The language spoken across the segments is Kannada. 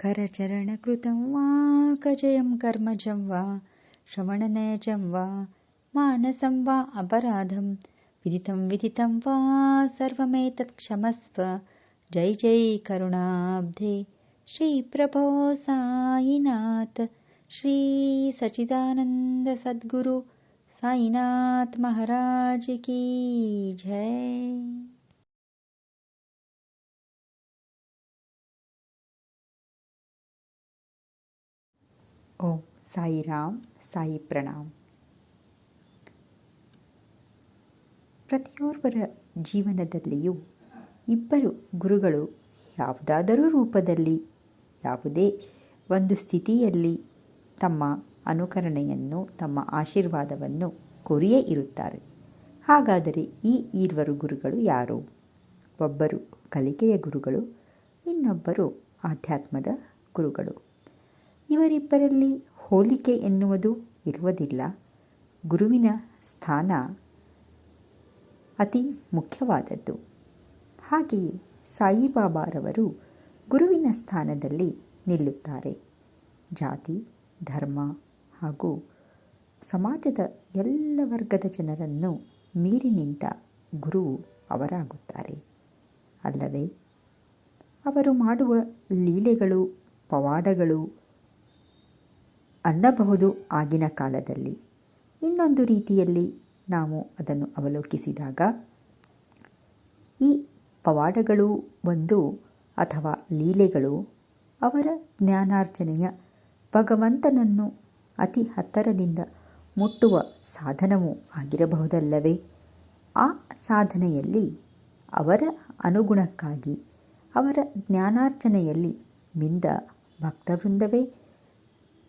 करचरणकृतं वा कजयं कर्मजं वा श्रवणनयजं वा मानसं वा अपराधं विदितं वा सर्वमेतत् क्षमस्व। जय जय करुणाब्धे श्री प्रभो साईनाथ। श्री सच्चिदानंद सद्गुरु साईनाथ महाराज की जय। ಓಂ ಸಾಯಿರಾಮ್, ಸಾಯಿ ಪ್ರಣಾಮ್. ಪ್ರತಿಯೋರ್ವರ ಜೀವನದಲ್ಲಿಯೂ ಇಬ್ಬರು ಗುರುಗಳು ಯಾವುದಾದರೂ ರೂಪದಲ್ಲಿ ಯಾವುದೇ ಒಂದು ಸ್ಥಿತಿಯಲ್ಲಿ ತಮ್ಮ ಅನುಕರಣೆಯನ್ನು, ತಮ್ಮ ಆಶೀರ್ವಾದವನ್ನು ಕೋರಿಯೇ ಇರುತ್ತಾರೆ. ಹಾಗಾದರೆ ಈ ಇರುವರು ಗುರುಗಳು ಯಾರು? ಒಬ್ಬರು ಕಲಿಕೆಯ ಗುರುಗಳು, ಇನ್ನೊಬ್ಬರು ಆಧ್ಯಾತ್ಮದ ಗುರುಗಳು. ಇವರಿಬ್ಬರಲ್ಲಿ ಹೋಲಿಕೆ ಎನ್ನುವುದು ಇರುವುದಿಲ್ಲ. ಗುರುವಿನ ಸ್ಥಾನ ಅತಿ ಮುಖ್ಯವಾದದ್ದು. ಹಾಗೆಯೇ ಸಾಯಿಬಾಬಾರವರು ಗುರುವಿನ ಸ್ಥಾನದಲ್ಲಿ ನಿಲ್ಲುತ್ತಾರೆ. ಜಾತಿ, ಧರ್ಮ ಹಾಗೂ ಸಮಾಜದ ಎಲ್ಲ ವರ್ಗದ ಜನರನ್ನು ಮೀರಿ ನಿಂತ ಗುರುವು ಅವರಾಗುತ್ತಾರೆ ಅಲ್ಲವೇ? ಅವರು ಮಾಡುವ ಲೀಲೆಗಳು, ಪವಾಡಗಳು ಅನ್ನಬಹುದು ಆಗಿನ ಕಾಲದಲ್ಲಿ. ಇನ್ನೊಂದು ರೀತಿಯಲ್ಲಿ ನಾವು ಅದನ್ನು ಅವಲೋಕಿಸಿದಾಗ ಈ ಪವಾಡಗಳು ಒಂದು ಅಥವಾ ಲೀಲೆಗಳು ಅವರ ಜ್ಞಾನಾರ್ಜನೆಯ, ಭಗವಂತನನ್ನು ಅತಿ ಹತ್ತಿರದಿಂದ ಮುಟ್ಟುವ ಸಾಧನವೂ ಆಗಿರಬಹುದಲ್ಲವೇ? ಆ ಸಾಧನೆಯಲ್ಲಿ ಅವರ ಅನುಗುಣಕ್ಕಾಗಿ ಅವರ ಜ್ಞಾನಾರ್ಜನೆಯಲ್ಲಿ ಮಿಂದ ಭಕ್ತವೃಂದವೇ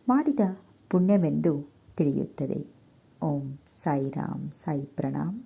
ಮಾಡಿದ ಪುಣ್ಯವೆಂದು ತಿಳಿಯುತ್ತದೆ. ಓಂ ಸಾಯಿರಾಮ್, ಸಾಯಿ ಪ್ರಣಾಮ್.